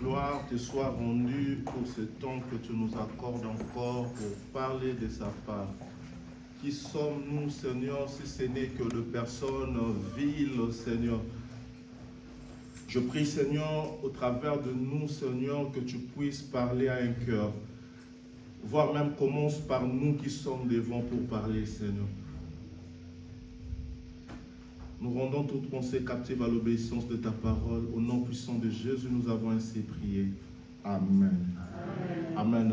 gloire te soit rendue pour ce temps que tu nous accordes encore pour parler de sa part. Qui sommes-nous, Seigneur, si ce n'est que de personnes viles, Seigneur? Je prie, Seigneur, au travers de nous, Seigneur, que tu puisses parler à un cœur. Voire même commence par nous qui sommes devant pour parler, Seigneur. Nous rendons toute pensée captive à l'obéissance de ta parole. Au nom puissant de Jésus, nous avons ainsi prié. Amen. Amen. Amen.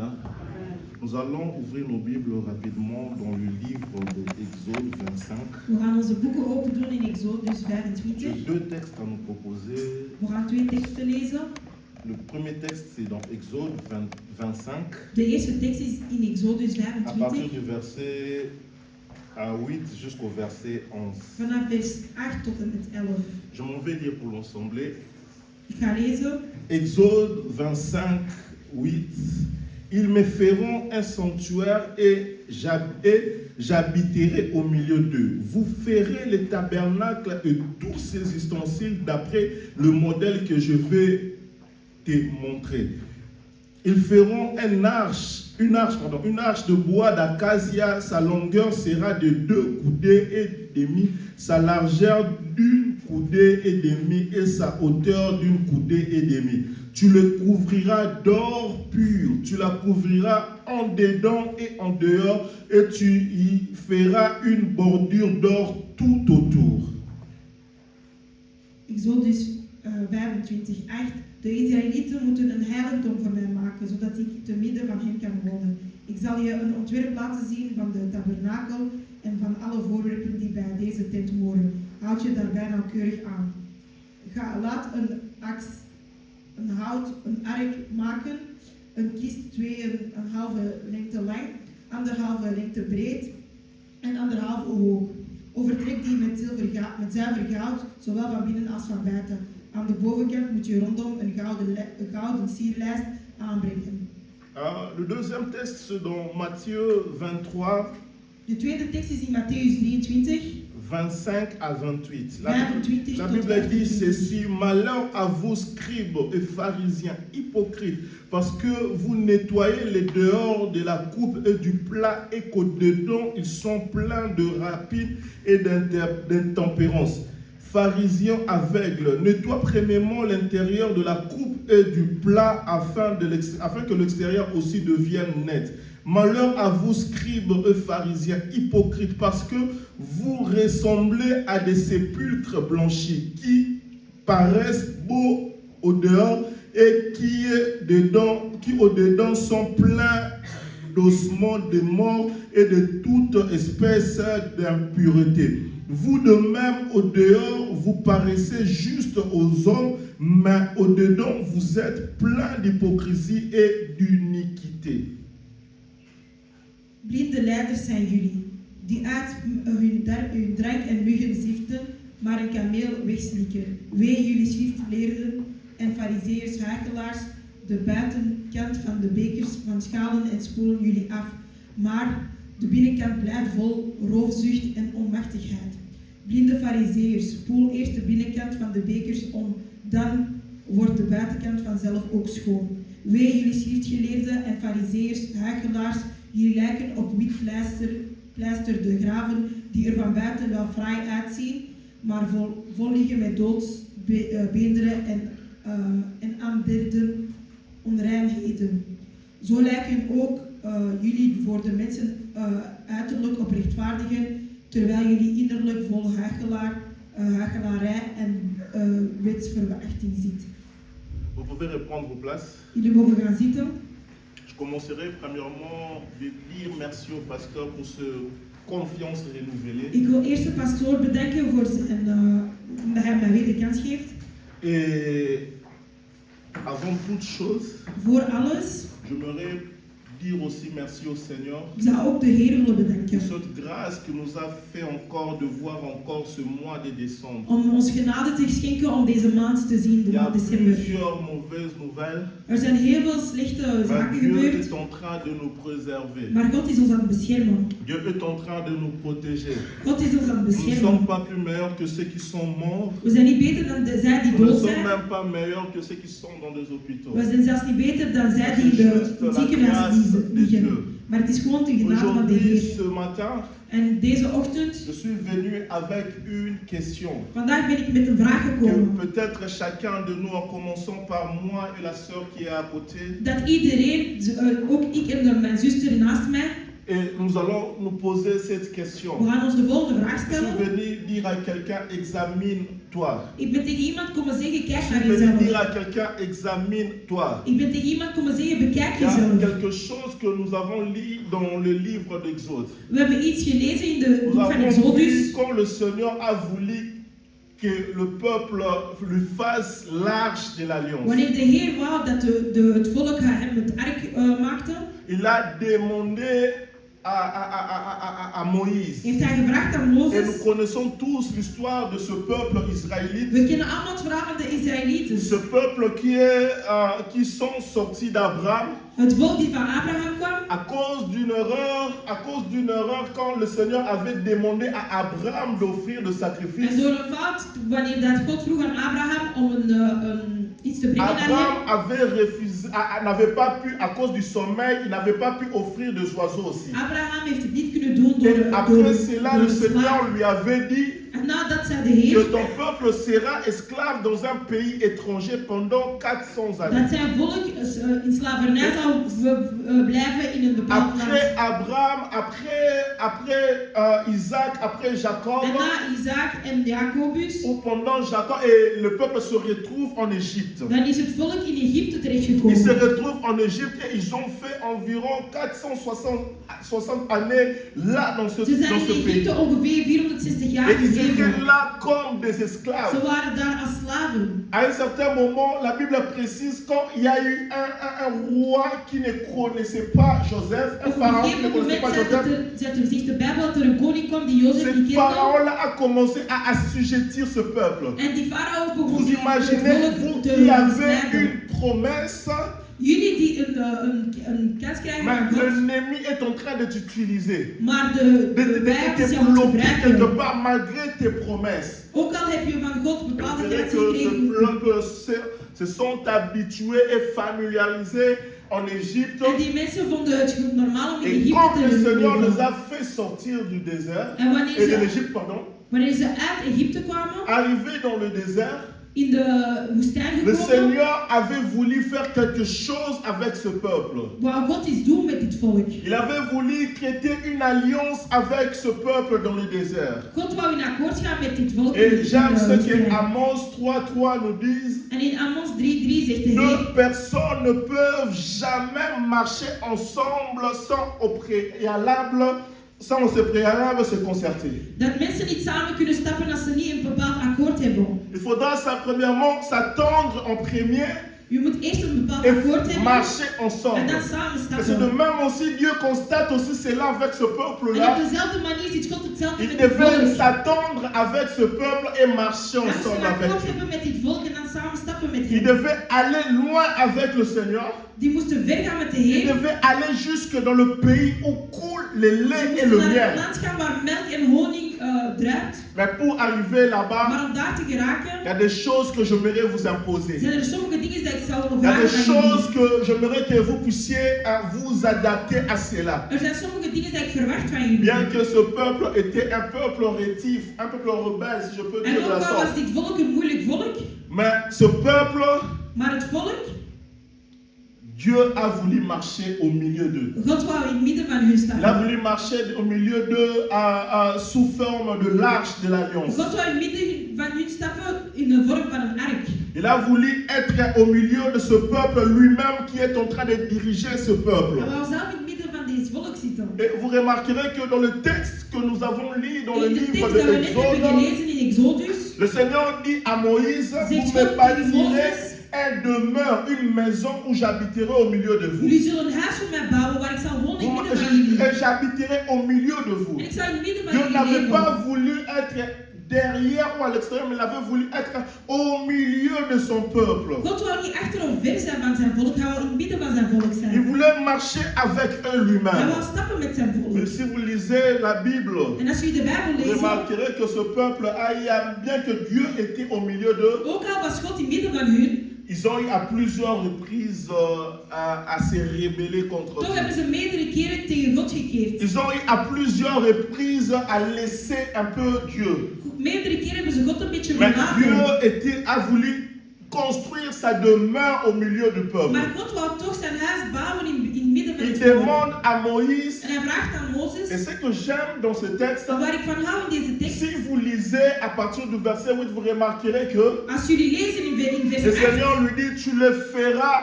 Nous allons ouvrir nos Bibles rapidement dans le livre de Exode 25. We gaan onze boeken open doen in Exodus 25. J'ai deux textes à nous proposer. We gaan twee teksten lezen. Le premier texte, c'est dans Exode 25. De eerste tekst is in Exodus À partir 25. du verset 8 jusqu'au verset 11. Vanaf vers 8 tot en met 11. Je m'en vais lire pour l'ensemble. Ik ga lezen. Exode 25, 8. Ils me feront un sanctuaire et j'habiterai au milieu d'eux. Vous ferez le tabernacle et tous ses ustensiles d'après le modèle que je vais te montrer. Ils feront une arche de bois d'acacia. Sa longueur sera de 2 coudées et demi, sa largeur d'une coudée et demi et sa hauteur d'une coudée et demi. Tu le couvriras d'or pur, tu la couvriras en dedans et en dehors, et tu y feras une bordure d'or tout autour. Exodus 25, 8. De Israëlieten moeten een heiligdom voor mij maken, zodat ik te midden van hen kan wonen. Ik zal je een ontwerp laten zien van de tabernakel en van alle voorwerpen die bij deze tent horen. Houd je daarbij nauwkeurig aan. Laat een ark maken, een kist 2,5 lengte lang, 1,5 lengte breed en 1,5 hoog. Overtrek die met zuiver goud, zowel van binnen als van buiten. Aan de bovenkant moet je rondom een gouden sierlijst aanbrengen. Le deuxième texte, c'est dans Matthieu 23. De tweede tekst is in Matthäus 23. 25 à 28. La 25 Bible dit ceci: malheur à vous, scribes et pharisiens hypocrites, parce que vous nettoyez les dehors de la coupe et du plat, et qu'au-dedans ils sont pleins de rapines et d'intempérance. Pharisiens aveugles, nettoie premièrement l'intérieur de la coupe et du plat afin que l'extérieur aussi devienne net. Malheur à vous, scribes et pharisiens hypocrites, parce que vous ressemblez à des sépulcres blanchis qui paraissent beaux au dehors et qui au dedans sont pleins d'ossements de mort et de toute espèce d'impureté. Vous de même au dehors, vous paraissez juste aux hommes, mais au dedans, vous êtes plein d'hypocrisie et d'iniquité. Blinde leiders zijn jullie, die uit hun drank en muggen ziften, maar een kameel wegslikken. Wee jullie schriftgeleerden en farizeeërs, huichelaars, de buitenkant van de bekers van schalen en spoelen jullie af, maar de binnenkant blijft vol roofzucht en onmachtigheid. Blinde farizeeërs, spoel eerst de binnenkant van de bekers om, dan wordt de buitenkant vanzelf ook schoon. Wee jullie schriftgeleerden en farizeeërs, huichelaars, jullie lijken op wit pleister de graven die er van buiten wel fraai uitzien, maar vol liggen met doodsbeenderen en andere onreinheden. Zo lijken ook jullie voor de mensen uiterlijk op rechtvaardigen, terwijl jullie innerlijk vol huichelarij en wetsverwachting zit. Vous pouvez reprendre vos places. Jullie mogen gaan zitten. Je commencerai premièrement de dire merci au pasteur pour cette confiance renouvelée. Ik wil eerst de pastoor bedanken voor dat hij mij weer de kans geeft. Et avant toute chose, Voor alles j'aimerais dire aussi merci au Seigneur Ik zou ook de Heer willen pour bedanken cette grâce qui nous a fait encore de voir encore ce mois de décembre. om ons genade te schenken om deze maand te zien, de Il y a maand december. plusieurs mauvaises nouvelles, Er zijn heel veel slechte mais zaken Dieu gebeurd, est en train de nous préserver. maar God is ons aan het beschermen. Dieu est en train de nous protéger. God is ons aan het Nous ne beschermen. sommes pas plus meilleurs que ceux qui sont morts. We zijn niet beter dan zij die Nous ne dood sommes zijn. même pas meilleurs que ceux qui sont dans des hôpitaux. We zijn zelfs niet beter dan zij die in het ziekenhuis liggen. Maar het is gewoon de genade van de Aujourd'hui, Heer. ce matin, En deze ochtend, je suis venu avec une question. vandaag ben ik met een vraag Que gekomen. peut-être chacun de nous, en commençant par moi et la sœur qui est à côté, Dat iedereen, ook ik en mijn zuster naast mij, et nous allons nous poser cette we question. gaan ons de volgende vraag Je suis stellen. venu dire à quelqu'un, examine-toi. Ik ben tegen iemand komen zeggen, Je kijk suis naar venu dire jezelf. à quelqu'un, examine-toi. Ik ben tegen iemand komen zeggen, bekijk Il y a jezelf. quelque chose que nous avons lu dans le livre d'Exode. We hebben iets gelezen in de Nous boek van avons vu Exodus. quand le Seigneur a voulu que le peuple lui fasse l'arche de l'alliance. Wanneer de Heer wou dat het volk hem het ark maakte, Il a demandé à Moïse. heeft hij gevraagd aan Et nous Mozes. connaissons tous l'histoire de ce peuple israélite. We kennen allemaal het verhaal van de Israëlieten. Ce peuple qui sont sortis d'Abraham Het volk die van Abraham kwam, à cause d'une erreur quand le Seigneur avait demandé à Abraham d'offrir le en sacrifice. door een fout, wanneer dat God vroeg aan Abraham om iets te brengen naar Abraham hem, avait refusé, n'avait pas pu, à cause du sommeil, il n'avait pas pu offrir des oiseaux aussi. Abraham heeft het niet kunnen doen door, Et après cela, le het Seigneur slaap. lui avait dit En nadat zei de que Heer ton peuple sera esclave dans un pays étranger pendant 400 années. dat zijn volk in slavernij zou blijven in een bepaald land. Après Abraham, après Isaac, après Jacob, En na Isaac en Jacobus, ou pendant Jacob, et le peuple se retrouve en Égypte. dan is het volk in Egypte Ils se terechtgekomen. retrouvent en Égypte et ils ont fait environ 460 années là dans ce Ze zijn in pays. Egypte ongeveer 460 jaar Et ils gebleven. étaient là comme des esclaves. Ze waren daar als slaven. À un certain moment, la Bible précise quand il y a eu un roi qui ne connaissait pas Joseph, un Op een pharaon qui gegeven ne connaissait moment pas Joseph. zegt de Bijbel dat er een koning kwam die Jozef Ce niet kende. pharaon-là a commencé à assujettir ce peuple. En die farao begon Vous het imaginez, vous volk qui te avez misleiden. une promesse, Jullie die een kans krijgen mais van God, l'ennemi est en train de t'utiliser. maar De de vijand is te jou aan het bloquer quelque gebruiken. part malgré tes promesses. Ook al heb je van God Vous bepaalde verrez kansen que gekregen. ce peuple se sont habitués et familiarisés en Égypte. En die mensen vonden het goed normaal om in Et Egypte quand te le Seigneur les leven. a fait sortir du désert, En et de l'Égypte, pardon, wanneer ze uit Egypte kwamen, arrivés dans le désert, in de woestijn le gekomen, Seigneur avait voulu faire quelque chose avec ce peuple. wou God iets doen met dit volk. Il avait voulu traiter une alliance avec ce peuple dans le désert. God wou in akkoord gaan met dit volk. in Et de j'aime ce que woestijn. Amos 3:3 nous dit. En in Amos 3:3 zegt de Heer, Deux personnes ne peuvent jamais marcher ensemble sans au préalable se concerter. dat mensen niet samen kunnen stappen als ze niet een bepaald akkoord hebben. Il faudra premièrement s'attendre en premier Je moet eerst een bepaald et akkoord hebben marcher en ensemble. dan samen Et c'est de stappen. même aussi, Dieu constate aussi cela avec ce En op peuple-là. dezelfde manier ziet God hetzelfde Il met dit devait volk. s'attendre avec ce peuple et marcher Dan moest ensemble een avec akkoord lui. hebben met dit volk en dan samen stappen met Il hem. devait aller loin avec le Seigneur. Die moesten ver gaan met de Il Heer. devait aller jusque dans le pays où coule le Ze lait et moesten le naar het miel. land gaan waar melk en honing druipt. Mais pour arriver là-bas, Maar om daar te geraken, il y a des choses que j'aimerais vous imposer. zijn er sommige dingen dat ik zou willen Il y a des vragen aan choses jullie. que j'aimerais que vous puissiez vous adapter à cela. Er zijn sommige dingen dat ik verwacht van jullie. Bien que ce peuple était un peuple rétif, un peuple rebelle, si je peux En dire de ook la al was sorte. dit volk een moeilijk volk, Mais ce peuple, maar het volk, Dieu a voulu marcher au milieu d'eux. God wou in het midden van hun Il a staan. voulu marcher au milieu d'eux sous forme de l'arche de l'alliance. God wou in het midden van hun stappen in de vorm van een ark. Il a voulu être au milieu de ce peuple lui-même qui est en train de diriger ce peuple. Hij wou zelf in het midden van deze volk zitten. Et vous remarquerez que dans le texte que nous avons lu dans le In de livre tekst de dat we net hebben l'Exode, gelezen in Exodus, le Seigneur dit à Moïse, zegt vous God me tegen bâtirez Mozes, une demeure, une maison où j'habiterai au milieu de vous. Jullie zullen een huis voor mij bouwen waar ik zal wonen in het midden van jullie. J'habiterai au milieu de vous. En ik zal in het midden van Dieu jullie n'avait leven. pas voulu être derrière ou à l'extérieur, mais il avait voulu être au milieu de son peuple. God wou niet achter of ver zijn van zijn volk, hij wou in het midden van zijn volk Il zijn. voulait marcher avec eux Hij lui-même. wou stappen met zijn volk. Mais si vous lisez la Bible, En als jullie de Bijbel vous lezen, remarquerez que ce peuple, bien que Dieu était au milieu d'eux, ook al was God in het midden van hun, ils ont eu à plusieurs reprises à se rebeller contre toch Dieu. hebben ze meerdere keren tegen God gekeerd. Ils ont eu à plusieurs reprises à laisser un peu Dieu. Meerdere keren hebben ze God een beetje Mais verlaten. Dieu a voulu construire sa demeure au milieu du peuple. Maar God wou toch zijn huis bouwen in het midden van Il het volk. demande à Moïse, En hij vraagt aan et Mozes, ce que j'aime dans ce texte, waar ik van hou in deze tekst, si vous lisez à partir du verset 8, vous remarquerez que als jullie lezen in le vers 8, Seigneur lui dit, tu le feras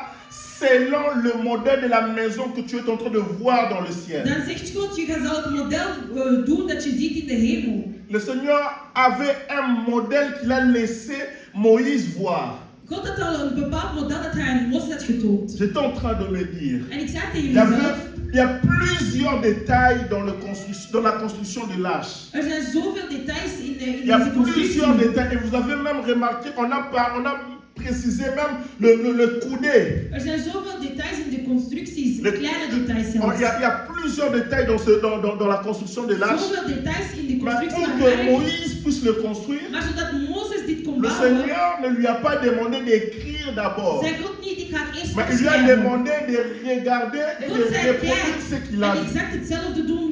selon le modèle de la maison que tu es en train de voir dans le ciel. dan zegt God, je zal het model doen dat je ziet in de hemel. Le Seigneur avait un modèle qu'il a laissé Moïse voir. God had al een bepaald model dat hij aan Mozes had getoond. J'étais en train de me dire, En ik zei tegen il y a mezelf, plusieurs détails dans la construction de l'arche. er zijn zoveel details in Il y a deze constructie. plusieurs détails. Et vous avez même remarqué, on a précisé même le coudé. Er zijn zoveel details in de constructies, Le- kleine details Il zelfs. y a plusieurs détails dans la construction de l'arche. Zoveel details in de Mais constructie pour van que de ark. Moïse puisse le construire, Maar zodat Mozes dit kon le bouwen, Seigneur ne lui a pas demandé d'écrire d'abord. zei God niet, ik ga het eerst Mais il lui a opschrijven. demandé de regarder et de God zei, reproduire ce qu'il a en vu. exact hetzelfde doen van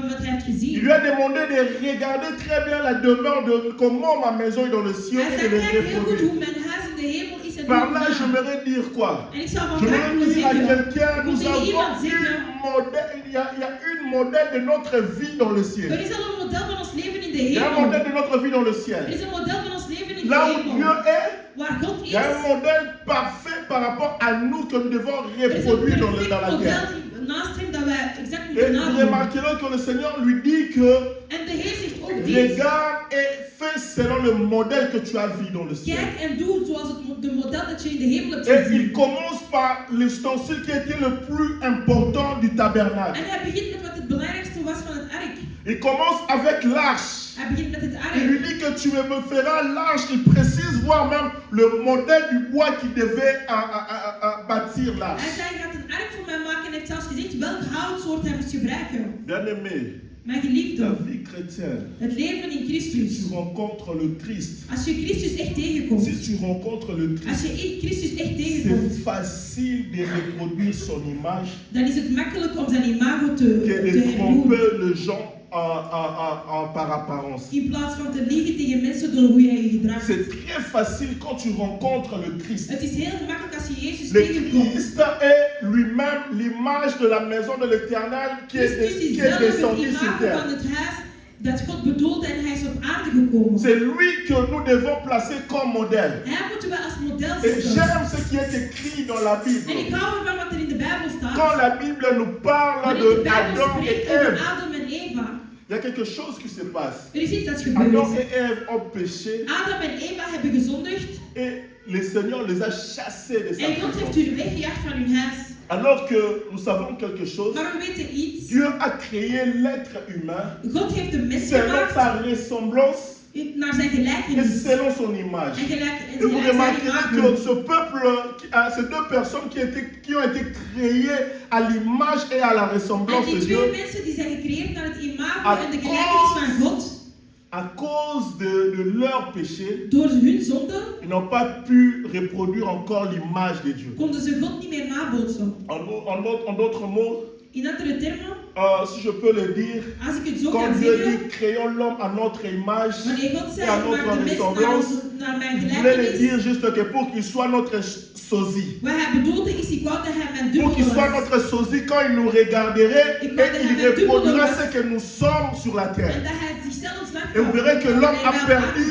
wat hij heeft Il gezien. lui a demandé de regarder très bien la demeure de comment ma maison est dans le ciel Hij et zei, de le kijk heel goed reproduire. hoe mijn huis in de hemel is en Par hoe là, het gaat. j'aimerais dire quoi? En ik zou van Je graag veux willen dire à zeggen, quelqu'un, ik wil nous tegen avons iemand zeggen, une modèle, il y a une modèle de notre vie dans le er ciel. is al een model van ons leven in de Il y a un hemel. modèle de notre vie dans le Er ciel. is een model van ons leven in de Là où Dieu hemel. est, Waar God il is, y a un modèle parfait par rapport à nous que nous devons er is een reproduire dans perfect la model terre. naast hem dat wij exact Et moeten vous nadoen. remarquerez que le Seigneur lui dit que En de Heer zegt ook dit. regarde et fais selon le modèle que tu as vu dans le ciel. Kijk en doe zoals de model dat je in de hemel hebt Et il gezien. commence par l'ustensile qui était le plus important du tabernacle. En hij begint met wat het belangrijkste was van het ark. Il commence avec l'arche. Hij begint met het Il lui ark. dit que tu me feras l'arche. Il précise, voire même le modèle du bois qui devait bâtir Hij l'arche. zei, je gaat een ark voor mij maken en heeft zelfs gezegd welk houtsoort hij moest gebruiken. Bien-aimé, Mijn la geliefde, vie chrétienne, het leven in si Christus. tu rencontres le Christ, Als je Christus echt tegenkomt, si tu rencontres le als Christ, je in Christus echt tegenkomt, c'est facile de reproduire son image dan is het makkelijk om zijn imago te que de herdoen. tromper les gens par apparence. In plaats van te liegen tegen mensen door hoe jij je gedraagt. C'est très facile quand tu rencontres le Christ. Het is heel gemakkelijk als je Jezus Le tegenkomt. Christ est lui-même l'image de la maison de l'Éternel qui Christus is est zelf het descendu sur imago van terre. het huis dat God bedoelde en hij is op aarde gekomen. C'est lui que nous devons placer comme modèle. Hij moeten we als model Et zetten. j'aime ce qui est écrit dans la En Bible. ik hou ervan wat er in de Bijbel staat. Quand la Bible nous parle Wanneer de de Bijbel Adam et spreekt over Ève, Adam en Eva, il y a quelque chose qui se passe. er is iets dat Adam gebeurt. et Ève ont péché Adam en Eva hebben gezondigd et le Seigneur les a chassés de sa en God heeft présence. hun weggejaagd van hun huis. Alors que nous savons quelque chose, Maar we weten iets. Dieu a créé l'être humain God heeft de mens selon gemaakt sa ressemblance naar zijn et gelijkenis. selon son image. En gelijk, Et vous zijn remarquerez que imago. ce peuple, ces deux personnes qui ont été créées à l'image et à la En ressemblance die de twee Dieu, mensen die zijn gecreëerd naar het imago À en de gelijkenis van God, à cause de leur péché, door hun zonde, ils n'ont pas pu reproduire encore l'image de Dieu. konden ze God niet meer nabootsen. En d'autres mots, In andere termen, si je peux le dire, als ik het zo quand kan Dieu zeggen, dit créons l'homme à notre image wanneer God et zei, à maak notre de mens ressemblance, naar mijn il voulait le gelijkenis, dire juste que pour qu'il soit notre sosie. wat hij bedoelde is, ik wou dat hij mijn Pour qu'il dubbele soit was. notre sosie quand il nous regarderait Et et quand il il avait reproduira tout ce que nous sommes sur la En terre. dat hij zichzelf zag. Et vous verrez que l'homme a perdu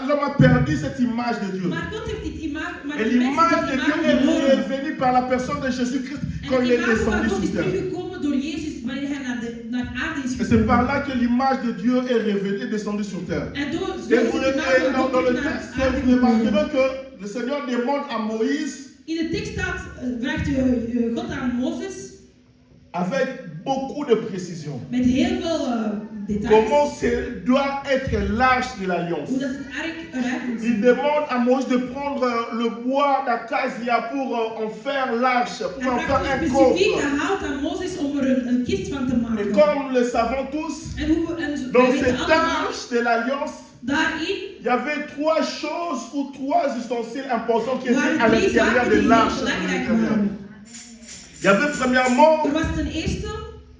l'homme a perdu cette image de Dieu. Maar God heeft dit imago, maar Et de mens l'image heeft de dit Dieu imago est verloren. revenue par la personne de Jésus-Christ En quand het il est imago van descendu God sur is terre. teruggekomen door Jezus wanneer hij naar aarde is Et c'est par gekomen. là que l'image de Dieu est revenue, descendue sur terre. En door Et zo is vous, het imago et van dans God le terug naar texte, aarde vous gekomen. remarquerez que le Seigneur demande à Moïse, In de tekst staat, vraagt God aan Mozes avec beaucoup de précision, met heel veel details comment doit être l'arche de l'alliance. hoe dat het ark eruit moet Il zien. demande à Moïse de prendre le bois d'acacia pour en faire l'arche, pour Hij en vraagt faire un specifiek coffre. hout aan Mozes om er een kist van te Et maken. comme le savons tous, En hoe en dans wij weten cette allemaal, arche de l'alliance, daarin il y avait trois choses ou trois ustensiles importants qui étaient waren à drie l'intérieur zaken de die heel l'arche. de belangrijk l'intérieur. waren. Il y avait premièrement Er was ten eerste,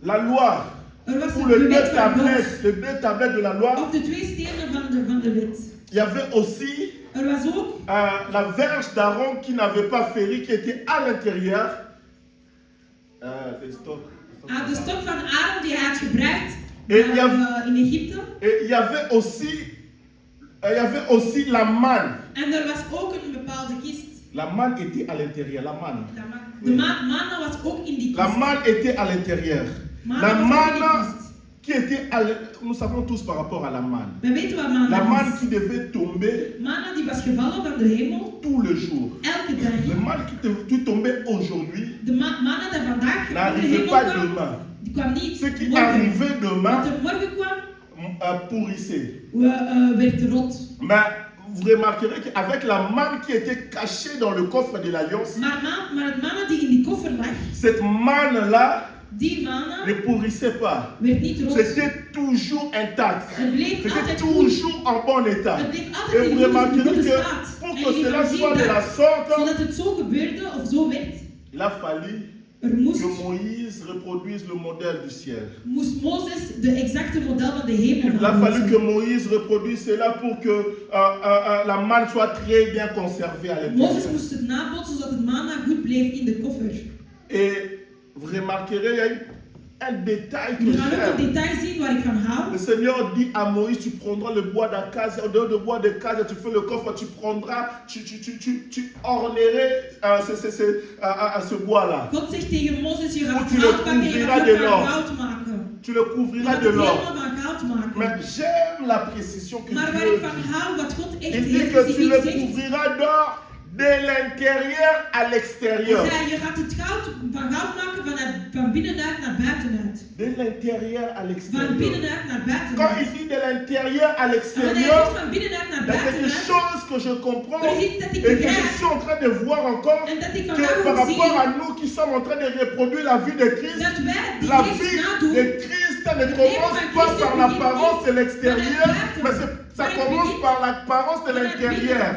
la loi, er was ou de les wet deux van God. tablettes, les deux tablettes de la loi. Op de twee stenen van de wet. Il y avait aussi Er was ook la verge d'Aaron qui n'avait pas féri, qui était à l'intérieur. Les stocks. de stok van Aaron die hij had gebruikt En ja- in Egypte. Et il y avait aussi la manne. En er was ook een bepaalde kist. La manne était à l'intérieur, la manne. De manna was ook in die La kist. manne était à l'intérieur. Manna La was ook in die manne kist. qui était nous savons tous par rapport à la manne. We weten wat manna La manne is. qui devait tomber Manna die was gevallen van de hemel tout le jour. elke Le dag. manne qui tombait aujourd'hui De manna die vandaag van de n'arrivait hemel pas kwam, demain. die kwam niet Ce qui morgen. arrivait demain Wat er morgen kwam, pourrissait. werd rot. Mais vous remarquerez qu'avec la manne qui était cachée dans le coffre de l'Alliance, Maar het manna die in die koffer lag, cette manne-là die manna ne pourrissait pas. werd niet rot. C'était toujours intact. Het bleef C'était altijd goed. toujours en bon état. Het bleef Et altijd vous in remarquerez goede que staat. pour En que je cela kan zien soit de la dat, sorte, zodat het zo gebeurde of zo werd, il a fallu er moest que Moïse reproduise le modèle du ciel. Mozes de exacte model van de hemel Il a fallu maken. que Moïse reproduise cela pour que la manne soit très bien conservée à Mozes l'intérieur. moest het nabootsen zodat het manna goed bleef in de koffer. Et vous remarquerez, il y a un détail que We gaan ook een j'aime. detail zien waar ik van hou. Le Seigneur dit à Moïse, tu prendras le bois d'acacia, au dehors du bois d'acacia, tu fais le coffre, tu prendras, tu ornerais ce bois-là. God zegt tegen Mozes, je gaat Tu het le goud pakken en je couvriras gaat de het van l'or. goud maken. Tu le Je couvriras gaat de het l'or. helemaal van goud maken. Mais j'aime la précision que Maar waar Dieu ik van dit. hou, wat God echt Il dit heel que tu specifiek le zegt, couvriras d'or de l'intérieur à l'extérieur. hij zei, je gaat het goud van goud maken van binnenuit naar buitenuit. De l'intérieur à Van l'extérieur. binnenuit naar Quand il buitenuit. dit de l'intérieur à En wanneer hij l'extérieur, zegt van binnenuit naar il y a quelque buitenuit, chose que je comprends er is iets dat ik et que je begrijp. suis en train de voir encore En dat ik que vandaag par ook rapport zie à nous qui sommes en train de reproduire la vie de Christ, dat wij die la Jezus vie nadoen. de Christ ne commence pas par l'apparence de l'extérieur, mais ça commence par l'apparence de l'intérieur.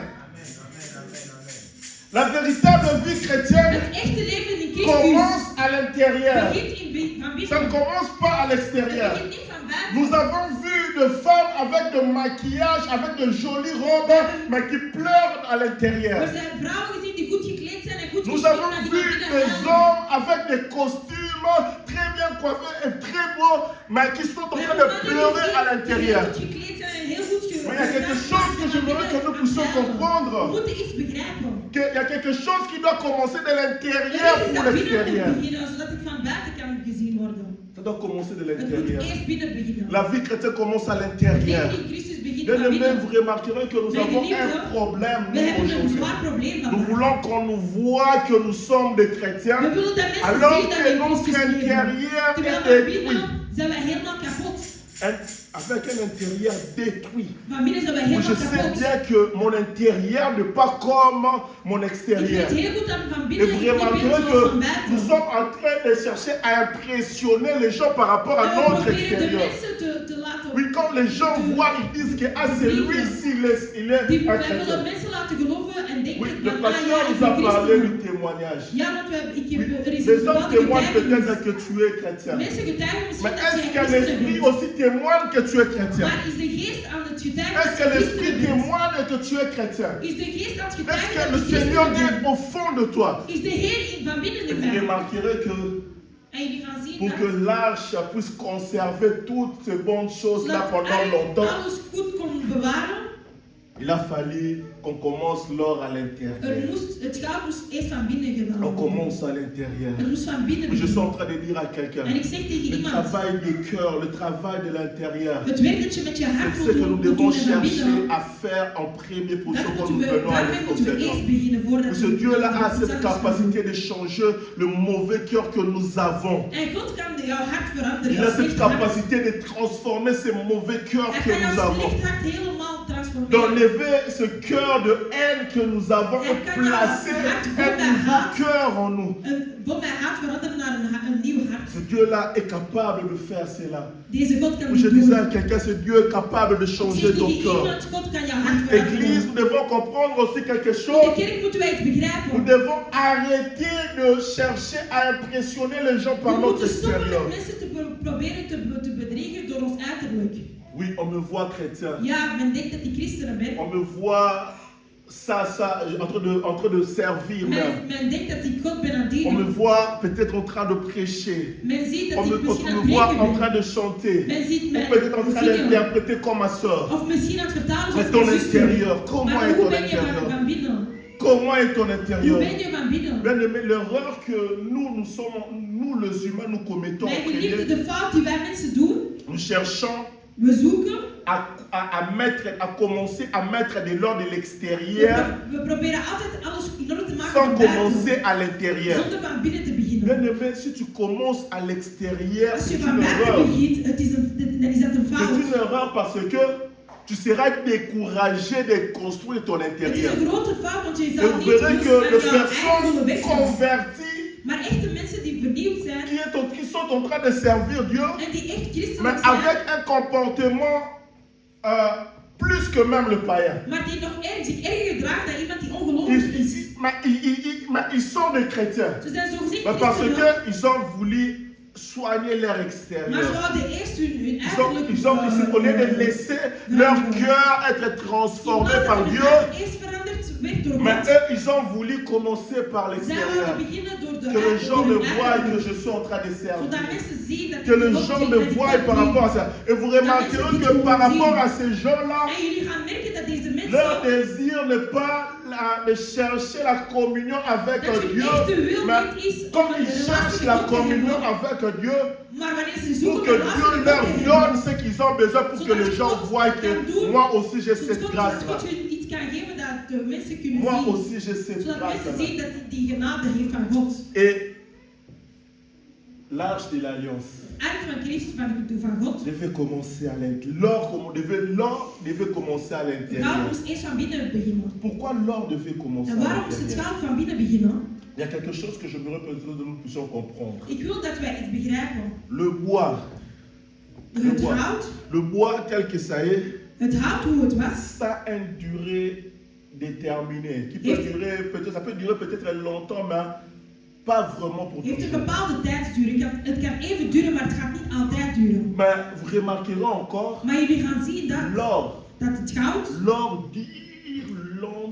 La véritable vie chrétienne Het echte leven in Christus commence à l'intérieur. begint van Ça ne binnen. commence pas à Het l'extérieur. begint niet van buiten. Nous avons vu des femmes avec de maquillage, avec de jolies robes, mais qui pleurent à Er l'intérieur. zijn vrouwen gezien die goed gekleed zijn en goed Nous geschikt, avons maar die vu van binnen des huilen. hommes avec des costumes très bien coiffés et très beaux, mais qui sont en We train hebben de mannen pleurer à gezien die l'intérieur. heel goed gekleed zijn en heel goed Mais il y a quelque chose que j'aimerais que nous puissions We comprendre. moeten iets begrijpen. Qu'il y a quelque chose qui doit commencer de Er l'intérieur is iets pour dat binnen l'extérieur. moet beginnen, zodat het van buiten kan gezien worden. Ça doit commencer de Het moet l'intérieur. eerst binnen beginnen. La vie chrétienne commence à Het l'intérieur. leven in Christus begint Bien van aimé, binnen. vous remarquerez que nous Mais avons geliefde, un problème We nous, hebben een aujourd'hui. zwaar probleem Nous vandaag. voulons qu'on nous voit que nous sommes des We chrétiens, willen dat mensen alors zien dat que we in notre Christus leven. intérieur Terwijl est van détruit. binnen zijn we helemaal kapot. Avec un intérieur détruit. Van binnen zijn we Moi, je helemaal sais kapot. bien que mon intérieur n'est pas comme mon Ik extérieur. weet heel goed dat van Et binnen vous niet bent remarquerez zoals que van nous buiten. sommes en train de chercher à impressionner les gens par rapport à En we notre proberen de extérieur. mensen te laten... Oui, quand les gens voient, ils disent que ah, c'est lui, s'il est Die, un wij willen chrétien. mensen laten geloven en denken Oui, le van, pasteur ik nous ben a parlé christen. du témoignage. Ja, want er is Les een hommes bepaalde témoignent getuigenis. peut-être que tu es chrétien. Mensen getuigen misschien Mais dat est-ce jij que christen l'esprit bent. aussi témoigne que tu es chrétien? Maar is de geest aan het getuigen Est-ce dat que je l'esprit christen bent? témoigne que tu es chrétien? Is de geest aan het Est-ce getuigen que dat le je Seigneur christen est bent? au fond de toi? Is de Heer van binnen Et de vous mij? remarquerez que En jullie gaan zien pour que dat l'arche puisse conserver toutes ces bonnes choses-là zodat pendant Ark longtemps, alles goed kon bewaren, Il a fallu qu'on commence l'or à l'intérieur. Het goud moest eerst van binnen gedaan On worden. commence à l'intérieur. Het moest van binnen Je suis beginnen. en train de dire à quelqu'un, En ik zeg tegen le iemand, travail du cœur, le travail de l'intérieur, het werk dat je met je hart c'est ce que nous moet devons doen en van chercher binnen, à faire en premier pour ce dat que nous moeten we, venons daarmee avec au moeten we Seigneur. eerst beginnen voordat Parce que we Dieu là a iets cette anders doen. capacité de changer le mauvais cœur que nous avons. En God kan jouw hart veranderen. Il a jouw cette slecht hart. capacité de transformer ces mauvais cœurs Hij que kan nous jouw avons. slecht hart helemaal transformeren. D'enlever ce cœur de haine que nous avons et placer un nouveau cœur en nous. Van mijn hart veranderen naar een nieuw hart. Ce Dieu-là est capable de faire cela. Deze God kan Je dit disais à doen. quelqu'un, ce Dieu est capable de Ik changer zeg ton tegen cœur. iemand, God kan jouw hart Église, veranderen. nous devons comprendre aussi quelque In de chose. kerk moeten wij het Nous begrijpen. devons arrêter de chercher à impressionner les gens We par notre moeten stoppen extérieur. met mensen te proberen te bedriegen door ons uiterlijk. Oui, on me voit chrétien. Ja, men denkt dat die christenen ben. On me voit en train de servir même. Men denkt dat ik God ben aan het On me dienen. voit peut-être en train de prêcher. Men ziet dat On ik misschien aan me het voit preken en ben. train de chanter. Men ziet Ou mij peut-être en train zingen. d'interpréter comme ma soeur. Of misschien aan het vertalen Mais zoals ton mijn zuster. intérieur, comment Maar est hoe ton ben je intérieur? van binnen? Comment est ton Hoe intérieur? ben je van binnen? Bien aimé, l'erreur que nous les humains, nous commettons en Mijn geliefde, premier, de fout die wij mensen doen, nous cherchons we zoeken, à commencer à mettre de l'ordre de l'extérieur we proberen altijd alles in orde te maken sans van buiten, commencer à l'intérieur. zonder van binnen te beginnen. Bien aimé, si tu commences à l'extérieur, Als c'est je van une buiten erreur. begint, dan is dat een C'est fout. une erreur parce que tu seras découragé de construire ton Het is intérieur. een grote fout, want je Et zal vous niet verrez dus que aan les jouw eigen personnes weg zijn. converties Maar echte mensen die vernieuwd zijn qui sont en train de servir Dieu, en die echt mais christelijk zijn, avec un comportement plus que même le païen. maar die nog zich erger gedragen dan iemand die ongelovig is. Mais ils sont des chrétiens. Ze zijn zogezegd Mais parce christenen, qu'ils ont voulu soigner leur maar ze extérieur. wouden eerst hun Au lieu de laisser leur cœur être transformé par Dieu, eerst veranderd werd door mais God. eux, ils ont voulu commencer par Zij l'extérieur. wilden beginnen door de Que les gens me door hun voient uiterlijk. que je suis en train de Zodat servir. mensen zien dat Que ik les God gens zie, me dat ik voient God par zie. rapport à ça. Et vous remarquerez que par rapport à ces gens-là, En jullie gaan merken dat deze leur mensen désir n'est pas de chercher la communion avec dat hun Dieu, echte wil mais niet is comme om een ils relatie cherchent met la God te communion hebben. avec Dieu, Maar wanneer ze pour zoeken que een relatie Dieu met leur God te donne hebben, ce qu'ils ont besoin pour que les gens voient que moi aussi j'ai zodat cette God grâce-là. hun iets kan geven dat de mensen kunnen Moi zien. aussi j'ai cette Zodat mensen grâce-là. zien dat hij die genade heeft van God. Et l'arche de l'alliance Ark van Christus van God. devait commencer à l'intérieur. L'or devait commencer à Goud l'intérieur. moest eerst van binnen beginnen. Pourquoi l'or devait commencer En à waarom moest het l'intérieur? goud van binnen beginnen? Il y a quelque chose que je voudrais peut-être que nous puissions comprendre. Ik wil dat wij het begrijpen. Le bois, Het hout, le bois tel que ça est, het hout hoe het was, ça a une durée déterminée qui peut durer peut-être, ça peut durer peut-être longtemps, mais pas vraiment pour heeft een toujours. bepaalde tijdsduur. Het kan even duren, maar het gaat niet altijd duren. Mais vous remarquerez encore, Maar jullie gaan zien dat het goud, l'or dure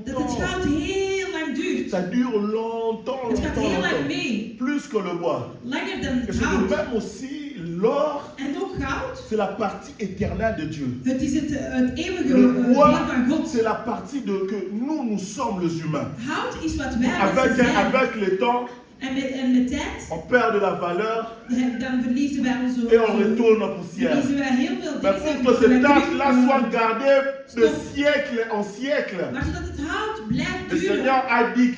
dat het longtemps. goud heel lang duurt. Ça dure longtemps, Het gaat longtemps, heel lang longtemps. mee. Plus que le bois. Langer dan Et het c'est goud. de même aussi, l'or, En ook goud, c'est la partie éternelle de Dieu. het is het eeuwige Le deel bois, van God. c'est la partie que nous sommes les humains. Hout is wat wij mensen zijn. Avec le temps, En met tijd, on perd de la valeur dan verliezen wij onze... et on retourne en poussière. verliezen wij heel veel Mais dingen. pour que Wij cet arche-là terug- soit gardé de siècle en siècle, Maar zodat het hout blijft le duren, Seigneur a dit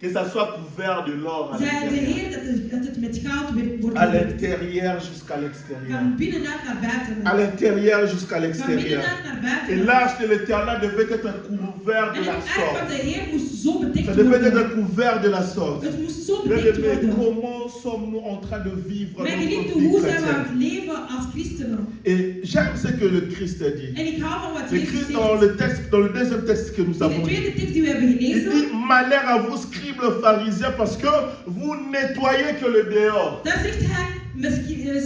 que ça soit couvert de l'or à zei de l'intérieur. Heer dat het met goud wordt À bewerkt. l'intérieur jusqu'à l'extérieur. Van binnenuit naar buiten. À l'intérieur jusqu'à Van l'extérieur. binnenuit naar buiten. Et l'arche de l'éternel devait être couvert En de la het ark van sorte. de Heer moest zo bedekt Ça devait worden. être couvert de la sorte. Het moest zo Mais bedekt worden. comment sommes-nous en train de vivre Mijn notre geliefde, vie hoe zijn we aan chrétienne? het leven als christenen? Et j'aime ce que le Christ a dit. En ik hou van wat Le Jezus Christ, zegt. dans le deuxième texte que nous In de avons lu, tweede tekst die we hebben il gelezen, dit malheur à vous, scribes pharisiens, parce que vous nettoyez que le dehors. dan zegt hij,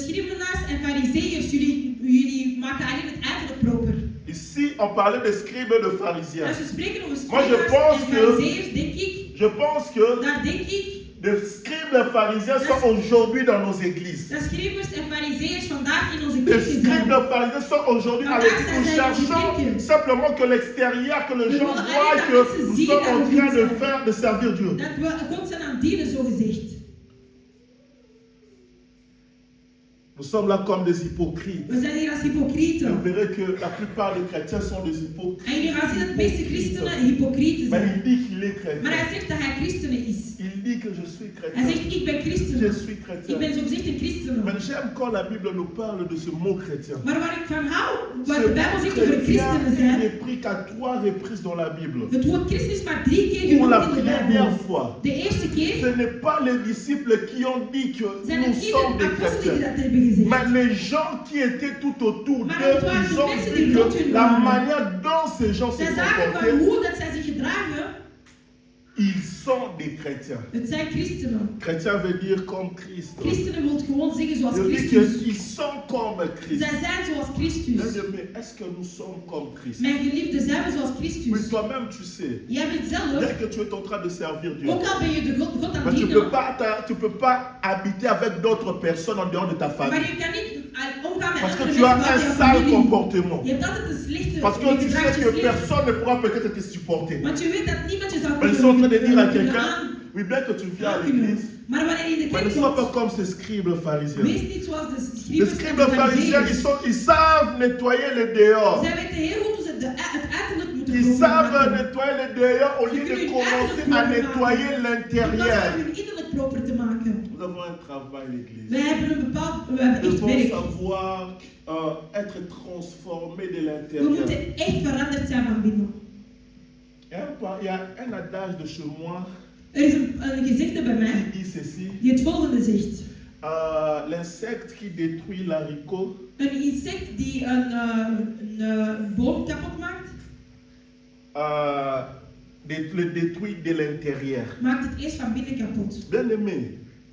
schrivenaars en farizeeërs, jullie maken alleen het uiterlijk proper. Ici, on parlait de scribes et de pharisiens. Als we spreken over Moi, je schrivenaars pense en que- farizeeërs, denk ik, Je pense que daar denk ik, les scribes scribes et pharisiens sont aujourd'hui dans nos églises. Dat schrijvers en fariseeërs vandaag in onze Les kerken scribes zijn. et pharisiens sont aujourd'hui à l'église. Nous cherchons simplement que l'extérieur, que les gens voient que nous sommes en train de servir Dieu. Dat we God zijn aan het dienen, zo gezegd. Nous sommes là comme des hypocrites. We zijn hier als hypocrieten. Vous verrez que la plupart des chrétiens sont des hypocrites. En jullie gaan zien dat de meeste christenen hypocrieten Mais zijn. il dit qu'il est Maar chrétien. hij zegt dat hij christenen is. Il dit que je suis Hij chrétien. zegt, ik ben Je christen. suis Ik chrétien. ben zogezegd een christen. Mais j'aime quand la Bible nous parle de ce mot chrétien. Maar waar ik van hou, wat Ce de Bijbel zegt over chrétien christenen est zijn. repris qu'à 3 reprises dans la Bible. Het woord christen is maar 3 keer Pour la genoemd in de première Bijbel. fois, De eerste keer ce n'est pas les disciples qui ont dit que zijn nous het sommes geen des apostelen die chrétiens. dat hebben gezegd. Mais les gens qui étaient tout autour Maar d'eux, het waren ils de ont mensen vu die rond que hun la waren. manière dont ces gens se Zij zagen van comportaient, hoe dat zij zich gedragen. ils sont des chrétiens. Het zijn christenen. Chrétien veut dire comme Christ. Christenen wil gewoon zeggen zoals Je dis Christus. qu'ils sont comme Christ. Zij zijn zoals Christus. Mais est-ce que nous sommes comme Christ? Mijn geliefde, zijn we zoals Oui, Christus. toi-même tu sais. Jij bent zelf, Bien que tu es en train de servir Dieu. ook al ben je de God aan Mais het tu dienen, ne peux pas habiter avec d'autres personnes en dehors de ta maar famille. je kan niet omgaan met Parce que andere tu as mensen un buiten jouw sale familie. comportement. Je hebt altijd een slechte Parce que tu sais gedrag, que je slecht. personne ne pourra peut-être te supporter. Want je weet dat niemand je zou Mais ils sont en train de dire à kunnen quelqu'un, aan- oui, bien que tu viens à aankunnen. l'église, Maar wanneer je in de mais ne kerk sois pas komt, comme ces scribes pharisiens. wees niet zoals de Les schrijvers en scribes de pharisiens, fariseeërs. ils savent nettoyer les dehors. Zij weten heel goed hoe ze het uiterlijk moeten Ils savent maken. nettoyer les dehors au lieu de commencer à nettoyer In plaats l'intérieur. van hun innerlijk proper te maken. Nous avons un travail, l'église. We hebben Nous echt devons werk. savoir être transformés de We l'intérieur. moeten echt veranderd zijn van binnen. Il y a un adage de chez moi Er is een gezegde bij mij qui dit ceci. die het volgende zegt. L'insecte qui détruit l'haricot Een insect die een boom kapot maakt, le détruit de l'intérieur. maakt het eerst van binnen kapot. Bien aimé,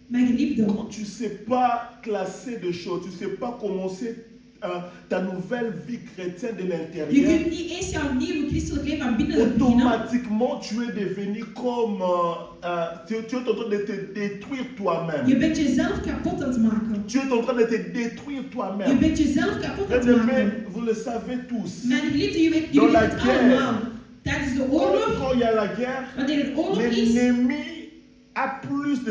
Mijn geliefde, quand tu ne sais pas classer des choses, tu ne sais pas commencer ta nouvelle vie chrétienne de je l'intérieur, kunt niet eens jouw nieuwe christelijk leven van binnen beginnen. automatiquement tu es devenu comme tu es en train de te détruire toi-même. Je bent jezelf kapot aan het maken. Tu es en train de te détruire Je toi-même. bent jezelf kapot aan Bien het aimé, maken. vous le savez tous. Mijn geliefde, jullie Dans la weten het guerre. allemaal. Tijdens de oorlog, Quand il y a la guerre, wanneer er oorlog is, l'ennemi a plus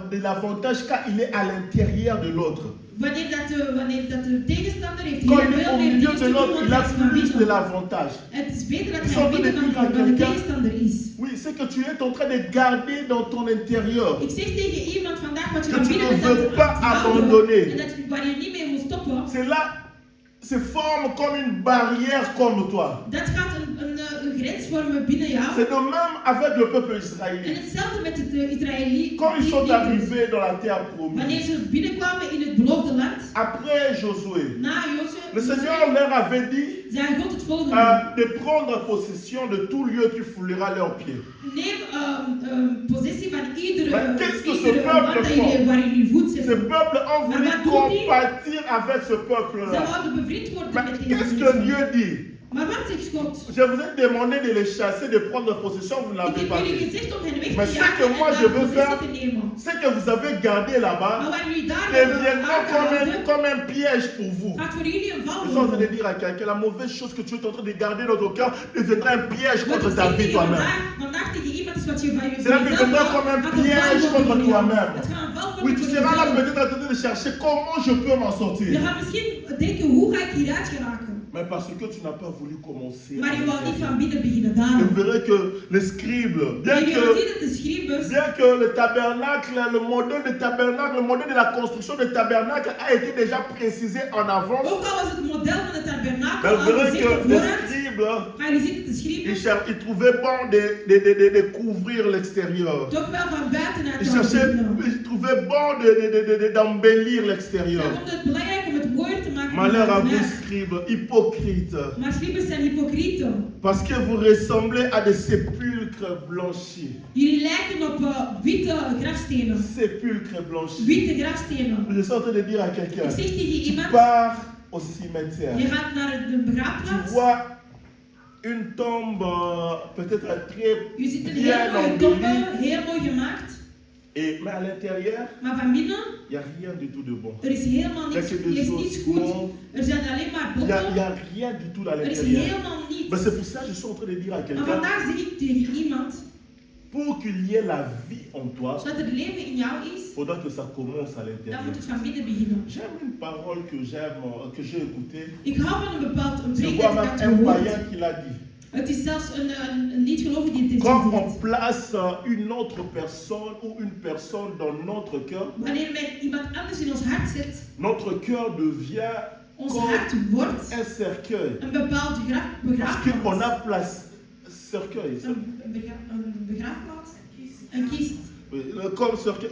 de l'avantage car il est à l'intérieur de l'autre. wanneer dat de tegenstander heeft Quand heel il est au veel meer milieu dienst de te l'autre, doen il a dan van plus de binnen. l'avantage. Het is beter dat Ils hij sont binnen en train de dan dire à de quelqu'un. tegenstander is. Oui, c'est que tu es en train de garder dans ton intérieur. Ik zeg tegen iemand vandaag wat je Que van tu binnen ne bent aan veux het pas houden abandonner. en dat je, waar je niet mee moet stoppen. C'est là, se forme comme une barrière comme toi. Dat gaat een grens vormen binnen jou. C'est de même avec le peuple En israélien. hetzelfde met het Israëlieten. Quand ils sont arrivés dans la terre Wanneer promise, ze binnenkwamen in het beloofde land, après Josué, na le Seigneur Jozef, leur avait dit zei God het volgende. de prendre possession de tout lieu qui foulera leurs pieds. Neem possessie van iedere Maar qu'est-ce que ce iedere peuple land dat font? jullie, waar jullie voet Ce zetten. peuple a voulu wat doet hij? compatir avec ce Ze peuple-là. wouden bevriend worden Mais met qu'est-ce deze que mensen. Dieu dit? Maar wat zegt God? Je vous ai demandé de les chasser, de prendre possession, vous ne Ik l'avez heb pas jullie fait. gezegd om hen weg Maar te ce que jagen moi en je daar veux possessie faire, te nemen. Ce que vous avez gardé Maar là-bas waar jullie daar hebben deviendra aangehouden, comme un piège pour vous. gaat voor jullie een val Ils sont en train de worden. dire à quelqu'un, la mauvaise chose que tu es en train de garder dans ton cœur deviendra un piège Wat contre ik ta zeg vie tegen toi-même. vandaag tegen iemand is wat je van C'est là que jezelf deviendra houdt, comme un gaat een val piège worden contre voor jou. toi-même. Het gaat een val Oui, worden tu voor seras là jezelf. peut-être en train de chercher comment je peux m'en Je sortir. gaat misschien denken, hoe ga ik hieruit geraken? Mais parce que tu n'as pas voulu commencer. Maar je wou niet van binnen beginnen Et vous daarom. verrez que les scribes, bien En je gaat zien que, dat de schrijvers, le tabernacle, le modèle de tabernacle, le modèle de la construction du tabernacle a été déjà précisé en avance. ook al was het model van de tabernakel Mais vous al verrez gezegd que op les voorhand, scribes, maar je ziet dat de schrijvers ils trouvaient bon de couvrir l'extérieur. toch wel van buitenuit Ils zouden beginnen. ils trouvaient bon d'embellir Zij l'extérieur. vonden het belangrijk om het mooi te maken van Malheur à vous, buitenuit. scribes, hypocrites, Maar schrijvers zijn hypocrieten. parce que vous ressemblez à des sépulcres blanchis. Jullie lijken op witte grafstenen. Sépulcres blanchis. Witte grafstenen. Je suis en train de dire à Ik quelqu'un, zeg tegen tu iemand, pars au cimetière, je gaat naar de tu begraafplaats. vois une tombe peut-être très Je ziet een bien heel mooie tombe, embellie, heel mooi gemaakt. Mais à l'intérieur, Maar van binnen, il n'y a rien du tout de bon. er is helemaal Il y a niks, que er des is choses niets goed. bonnes. Er zijn alleen maar Il n'y a, botten. rien du tout à Er is l'intérieur. helemaal niets. Mais c'est pour ça que je suis en train de dire à Maar quelqu'un, vandaag zeg ik tegen iemand, pour qu'il y ait la vie en toi, zodat er leven in jou is, il faudra que ça commence à dan l'intérieur. moet het van binnen beginnen. J'aime une parole que j'ai écoutée. Ik hou van een bepaald Je preek vois dat ik même had un gehoord. païen qui l'a dit. Het is zelfs een niet-gelovige die het heeft Quand gezegd. on place une autre personne ou une personne dans notre cœur, Wanneer men iemand anders in ons hart zet, notre cœur devient ons comme hart wordt un cercueil. een bepaald Parce qu'on begraafplaats. a placé cercueil. Een begraafplaats? Een kist. Oui, comme cercueil,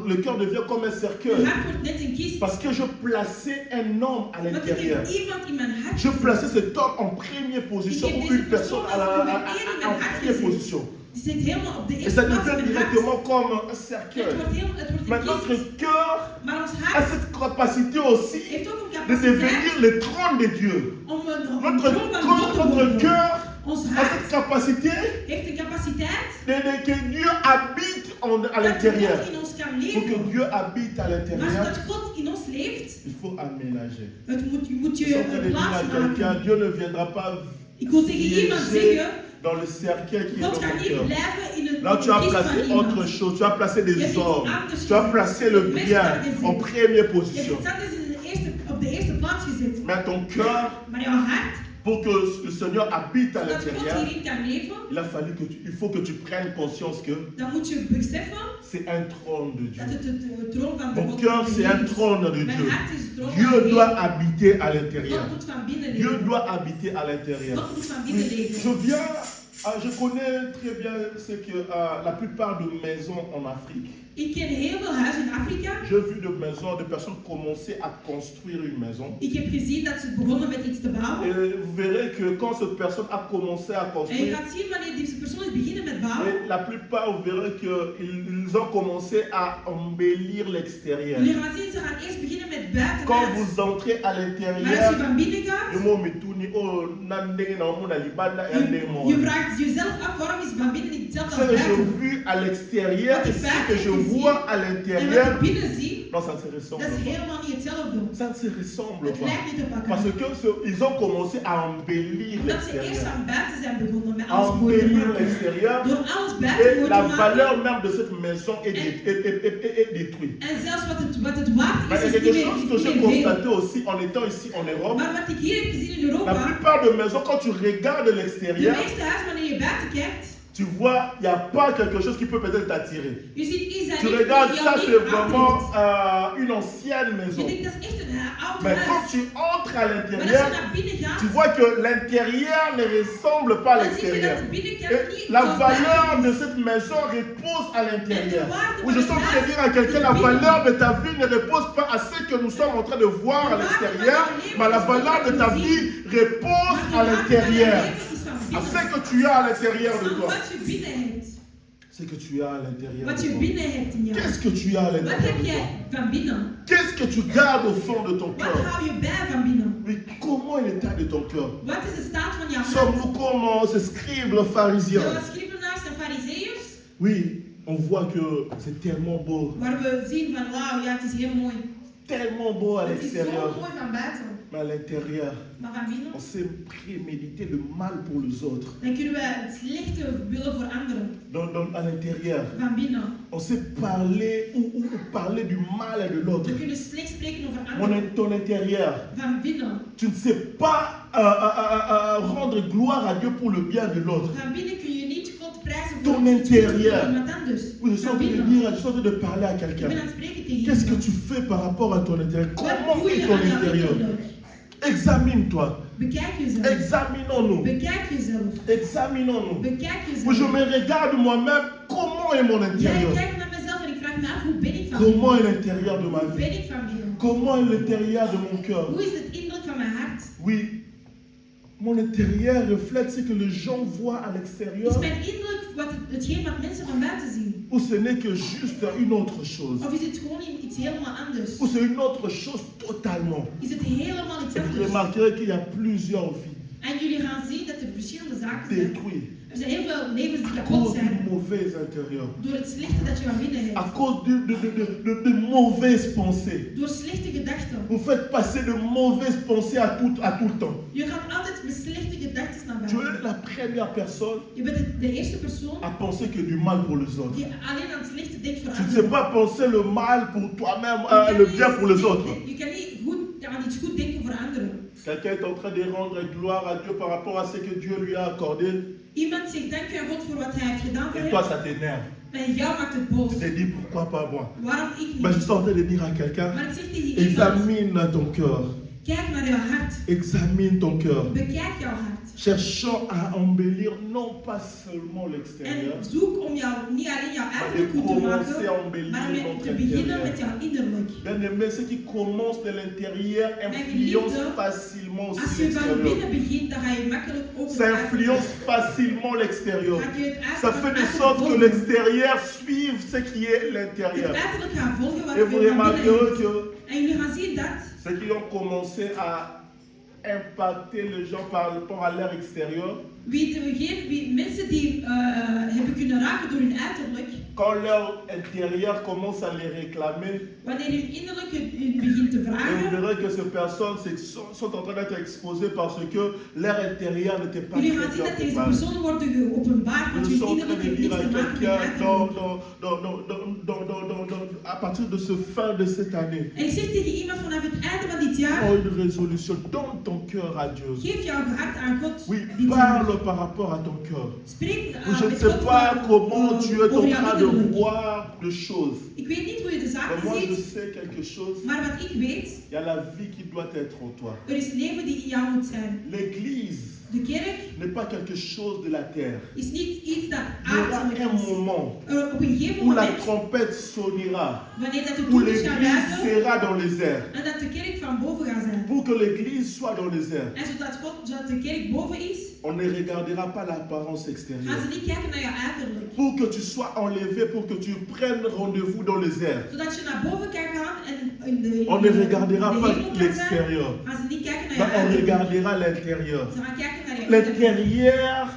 le cœur devient comme un Mijn cercueil. hart wordt net een kist. Parce que je plaçais un homme à Want ik l'intérieur. heb iemand in mijn hart Je gezet. plaçais cet homme en première position ou une personne en première position. Die zit helemaal op de Et eerste ça plaats in devient mijn hart. directement comme un Het cercueil. wordt Mais een notre kist. cœur Maar ons a hart cette capacité aussi heeft ook een de capaciteit devenir le trône de Dieu. om een Notre troon van God te notre worden. cœur Ons a hart cette capacité heeft de capaciteit que Dieu habite à dat l'intérieur. God in ons kan Pour que leven. Dieu habite à Maar l'intérieur, zodat God in ons leeft, il faut aménager. je moet Je suis en train je de dire plaats à quelqu'un, maken. Dieu ne viendra pas Ik wil tegen iemand piéger zeggen, dans le cercueil qui est God dans kan ton niet cœur. blijven in een Là, tu as kist placé van iemand. autre chose. Tu as placé Je des hebt iets hommes. anders Tu as gezet. placé le Je hebt mensen bien gezet. en première Je hebt position. iets anders op de eerste plaats gezet. Mais ton cœur, Maar jouw hart, pour que le Seigneur habite à dat God l'intérieur, hierin kan leven, il faut que tu prennes conscience que dan moet je beseffen c'est un trône de Dieu. dat het de troon van de Mon God cœur, van c'est un is. trône de Mijn Dieu. hart is de troon van Dieu de doit Heer. habiter à l'intérieur. God moet van binnen Dieu leven. doit habiter à l'intérieur. God moet van binnen Je leven. viens, je connais très bien ce que la plupart de maisons en Afrique. Ik ken heel veel huizen in Afrika. J'ai vu de maisons, de personnes commencer à construire une maison. Ik heb gezien dat ze begonnen met iets te bouwen. Et vous verrez que quand cette personne a commencé à En je construire, gaat zien wanneer deze persoon is beginnen met bouwen. et la plupart, vous verrez qu'ils ont commencé à embellir l'extérieur. Jullie gaan zien, ze gaan eerst beginnen met buitenuit. Quand vous entrez à Maar als l'intérieur, je van binnen gaat, je je vraagt jezelf af waarom is van binnen niet hetzelfde ce als que j'ai buiten. vu à l'extérieur et ce que je vois à En wat l'intérieur, ik binnen zie, non, ça ne se dat ressemble is pas. helemaal niet hetzelfde. Ça ne se ressemble Het pas. lijkt niet op Parce elkaar. qu'ils ont commencé à embellir Omdat ze eerst l'extérieur. van buiten zijn begonnen met alles mooi te Embellir maken. l'extérieur. Door alles buiten Et mooi la te maken. valeur même de cette maison est détruite. En zelfs wat het waard Mais is, il y a is quelque niet chose que meer j'ai veel. constaté aussi en étant ici en Europe. Maar wat ik hier heb gezien in La Europa, plupart des maisons, quand tu regardes de l'extérieur, meeste huizen wanneer je buiten kijkt, tu vois, il n'y a pas quelque chose qui peut peut-être t'attirer. je ziet iets dat Tu niet regardes ça, jou c'est niet vraiment aantrekt. une ancienne Je maison. denkt dat is echt een oud Mais quand huis. tu entres à Maar als je l'intérieur, naar binnen gaat, tu vois que l'intérieur ne ressemble pas à dan zie je dat l'extérieur. de binnenkant Et niet la zoals valeur buiten de is. cette maison repose à l'intérieur. Et de voir Oui, je suis en train de dire à quelqu'un, la valeur de ta vie ne repose pas à ce que nous sommes en train de voir à l'extérieur, mais la valeur de ta vie repose à l'intérieur. À ce que tu as à l'intérieur de Aan toi. wat je binnen hebt. Ce que tu as à l'intérieur Wat de je toi. binnen hebt in jou. Qu'est-ce que tu as à Wat l'intérieur heb de jij toi? van binnen? Qu'est-ce que tu gardes au fond de ton Wat cœur? hou je bij van binnen? Mais comment est l'état de ton cœur? Wat is de staat van jouw hart? Sommes-nous comme ces scribes pharisiens? Zoals schriftgeleerden en farizeeërs, Oui, on voit que c'est tellement beau. waar we zien van wauw, ja, het is heel mooi. Tellement beau à Het is zo l'extérieur. mooi van buiten. Mais à l'intérieur, Maar van binnen, on sait préméditer le mal pour les autres. dan kunnen we het slechte willen voor anderen. À l'intérieur, Van binnen. on sait parler ou parler du mal de l'autre. We kunnen slecht spreken over anderen. Ton intérieur, Van binnen. tu ne sais pas rendre gloire à Dieu pour le bien de l'autre. Van binnen kun je niet God prijzen Ton voor iets goeds intérieur. voor iemand anders. Oui, je suis en Van train de binnen. dire, je suis en train de parler à Ik quelqu'un. ben aan het spreken tegen Qu'est-ce que iemand. tu fais par rapport à ton intérieur? Wat Comment doe est je ton aan jouw intérieur? innerlijk? Examine-toi. Bekijk jezelf. Examinons-nous. Bekijk jezelf. Examinons-nous. Bekijk Moi, je jezelf. me regarde moi-même. Comment est mon Ja, ik intérieur? kijk naar mezelf en ik vraag me af, hoe ben ik van Comment binnen? est l'intérieur de ma Hoe vie? ben ik van binnen? Comment est l'intérieur de mon cœur? Hoe is het innerlijk van mijn hart? Oui, mon intérieur reflète ce que les gens voient à Is l'extérieur, mijn innerlijk hetgeen wat mensen van buiten zien? ou ce n'est que juste une autre chose, Of is het gewoon iets helemaal anders? ou c'est une autre chose totalement. Is het helemaal iets Et vous anders? remarquerez qu'il y a plusieurs vies En jullie gaan zien dat er verschillende zaken zijn. détruites Er zijn heel veel levens die À kapot cause zijn du mauvais intérieur. door het slechte dat je van binnen À hebt. cause de mauvaises pensées. Door slechte gedachten. Vous faites passer de mauvaises pensées à tout le temps. Je gaat altijd met slechte gedachten naar Tu buiten. es la première personne Je bent de eerste persoon à penser que du mal pour les autres. die alleen aan het slechte denkt voor Tu ne sais anderen. pas penser le mal pour toi-même, le bien pour les autres. Je kan niet goed aan iets goed denken voor anderen. Quelqu'un est en train de rendre gloire à Dieu par rapport à ce que Dieu lui a accordé. Iemand zegt dank u aan God voor wat hij heeft gedaan voor Et toi, hem. ça t'énerve. En jou maakt het boos. Tu te dis pourquoi pas moi. Waarom ik Ben, je niet? suis en train de dire à quelqu'un, Maar ik zeg tegen iemand, examine ton cœur. kijk naar jouw hart. Examine ton cœur. Bekijk jouw hart. Cherchons à embellir non pas seulement l'extérieur, En zoek om jou, niet alleen jouw maar uiterlijk de goed te commencer à maken, embellir maar om notre te beginnen intérieur. met jouw innerlijk. Bien aimé, ce qui commence de l'intérieur influence liefde, facilement Als aussi je van l'extérieur. binnen begint, dan ga je makkelijk ook Ça influence facilement l'extérieur. Gaat je het Ça fait de sorte que l'extérieur suive ce qui est het l'intérieur. uiterlijk gaat volgen wat Et vous je van binnen remarquerez hebt. que En jullie gaan zien dat ceux qui ont commencé à impacter les gens par rapport à leur extérieur, mensen die hebben kunnen raken door hun uiterlijk, quand leur intérieur commence à les réclamer, wanneer hun innerlijk hun begint te et vous vragen, verrez que ces personnes sont en train d'être exposées parce que leur intérieur n'était pas jullie très gaan zien bien dat deze préparé. personen worden geopenbaard, want Nous hun sommes en train innerlijk de heeft dire niks à te maken met quelqu'un uiterlijk. à partir de ce fin de cette année, En ik zeg tegen iemand vanaf het einde van dit jaar, prends une résolution, donne ton cœur à Dieu. geef jouw hart aan God. Oui, dit jaar. parle par rapport à ton cœur. Spreek Je ne met sais God pas van, comment tu es over en jouw train de innerlijk. voir de choses. Ik weet niet hoe je de Mais zaken moi, je ziet, sais quelque chose. maar wat ik weet, Il y a la vie qui doit être en toi. er is leven die in jou moet zijn. L'église De kerk n'est pas quelque chose de la terre. is niet iets dat Il y aura aardelijk un is. moment Op een gegeven où la moment, trompette sonnera, wanneer dat de où toeters gaan l'église luiden sera dans les airs. en dat de kerk van boven gaat zijn. Pour que l'église soit dans les airs, En zodat de kerk boven is, on ne regardera pas l'apparence gaan extérieure. ze niet kijken naar je uiterlijk. Pour que tu sois enlevé, pour que tu prennes rendez-vous dans les airs, Zodat je naar boven kan gaan en in de on ne regardera de pas hemel kan zijn, l'extérieur, gaan ze niet kijken naar mais je on uiterlijk. regardera l'intérieur. Ze gaan kijken naar je innerlijk. L'intérieur,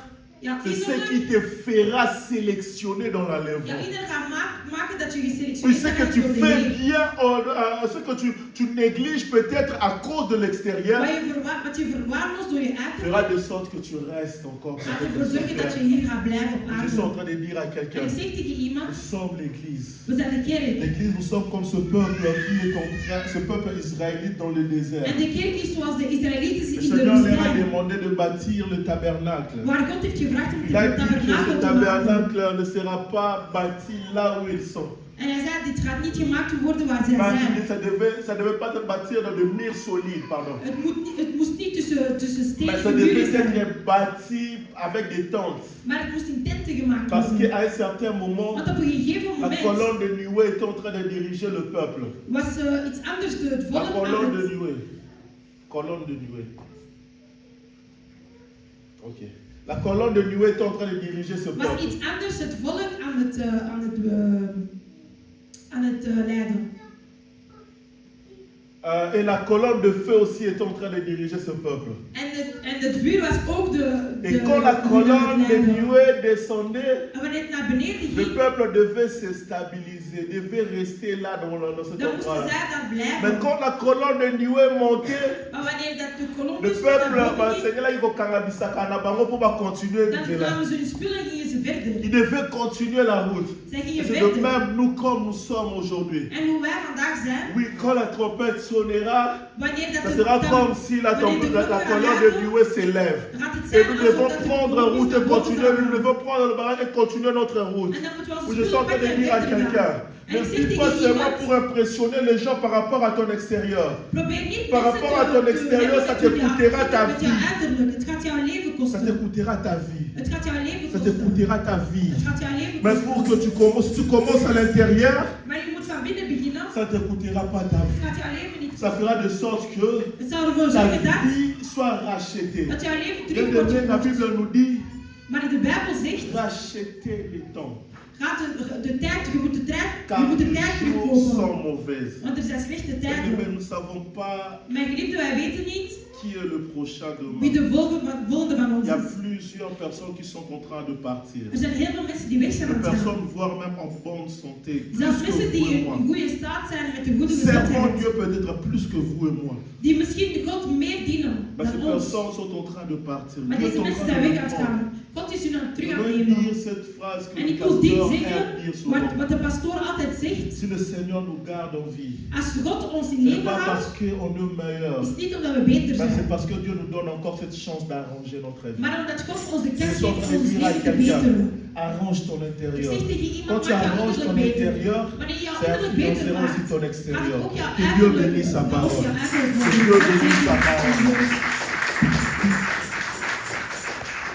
Jouw c'est ce innerlijk, qui te fera sélectionner dans jouw l'enlèvement. innerlijk gaat maken dat je Oui, geselectioneerd ce que bent tu door de fais Heer. bien, ce que tu négliges peut-être à cause de l'extérieur, Wat je verwaarloost door je fera uiterlijk, de sorte que tu restes encore gaat peut-être ervoor zorgen sur dat je terre. hier gaat blijven op Je suis en aarde. train de dire à En quelqu'un, ik zeg tegen iemand, nous sommes l'église. we zijn de kerk. L'église, nous sommes comme ce peuple qui est en train, ce peuple israélite dans le désert. En de kerk is zoals de Israëlieten Le in de Seigneur leur a woestijn, demandé de bâtir le tabernacle. waar God heeft gevraagd om Il a het dit que ce tabernakel te maken. tabernacle ne sera pas bâti là où ils sont. En hij zei, dit gaat niet gemaakt worden waar zij Mais il zijn. dit, ça devait pas se bâtir dans de murs solides, pardon. Het moest niet tussen Mais stenen ça en devait muren zijn, être bâti avec des tentes. maar het moest in tenten gemaakt Parce worden. qu'à un certain moment, Want op een gegeven la moment colonne de nuée était en train de diriger le peuple. was iets anders het La volk colonne aan de het... nuée. Colonne de nuée. Ok. La colonne de nuée était en train de diriger ce Was peuple. iets anders het volk aan het leiden. Et la colonne de feu aussi était en train de diriger ce peuple. En het vuur was ook Et quand la colonne de leiden. nuée descendait, En wanneer het naar beneden le ging, peuple devait se stabiliser, devait rester là dans cet dan moesten endroit. zij daar blijven. Mais quand la colonne de nuée montait, Maar wanneer dat de kolom le dus peuple, naar boven ging, Seigneur, il faut continuer dan de là. namen ze hun spullen en gingen ze verder. Il devait continuer la route. Zij gingen C'est de verder. même nous comme nous sommes aujourd'hui. En hoe wij vandaag zijn, Oui, quand la trompette sonnera, wanneer dat ça sera comme si la colonne de nuée s'élève. gaat het Et zijn nous alsof devons dat de prendre kolom route naar et boven continuer. gaat. Nous devons prendre le barrage et continuer notre route. En dan moeten we Où onze je suis en train spullen de pakken dire à en verder quelqu'un, gaan. En ne ik zeg vis pas tegen seulement iemand, pour impressionner les gens par rapport à ton extérieur. probeer niet Par mensen rapport te- à ton te extérieur, hebben ça met te je- coûtera ta met jouw vie. uiterlijk. Het gaat jouw leven Ça te kosten. coûtera ta vie. Het gaat jouw leven Ça te kosten. coûtera ta vie. Het gaat jouw leven Mais kosten. pour que si tu commences à l'intérieur, Maar je moet van binnen beginnen. ça ne te coûtera pas ta Het vie. gaat jouw leven niet Ça kosten. fera de sorte que Het zal ervoor ta zorgen dat, vie soit rachetée. dat jouw leven Bien terug wordt aimé, la gekocht. Bible nous dit, Maar de Bijbel zegt, rachetez le temps. gaat de tijd, je moet de tijd Car les jours terugkopen. sont mauvaises. Want er zijn slechte Bien aimé, tijden. nous ne savons pas Mijn geliefde, wij weten niet qui est le prochain wie demain. de volgende van ons Il y a is. plusieurs personnes qui sont en train de partir. Er zijn heel veel mensen die weg zijn Des aan het gaan. personnes, voire même en bonne santé, plus Zelfs que mensen vous et die moi. in goede staat zijn met een goede Servant gezondheid. Dieu peut-être plus que vous et moi. Die misschien God meer dienen Mais ces dan ons. personnes sont en train de partir. Maar Dieu est deze en mensen train zijn de weg aan het nous prendre. gaan. God is hun aan het terug Je aan het veux nemen. dire cette phrase que En le ik wil dit pasteur zeggen, aime dire souvent. wat de pastoor altijd zegt. Si le Seigneur nous garde en vie, Als God ons in ce n'est leven pas houdt, parce qu'on est meilleur, is het niet omdat we beter mais c'est zijn. parce que Dieu nous donne encore cette chance d'arranger notre vie. Maar omdat God ons de Je kans suis en geeft train om de ons dire à leven te quelqu'un, beteren. arrange ton Ik intérieur. zeg tegen Quand iemand, tu maak jouw arranges ton innerlijk beter. intérieur, Wanneer je jouw ça innerlijk beter influencera aussi maakt, ton gaat het extérieur. ook jouw Que Dieu uiterlijk bénisse sa ook parole. jouw uiterlijk Que Dieu bénisse sa worden. parole.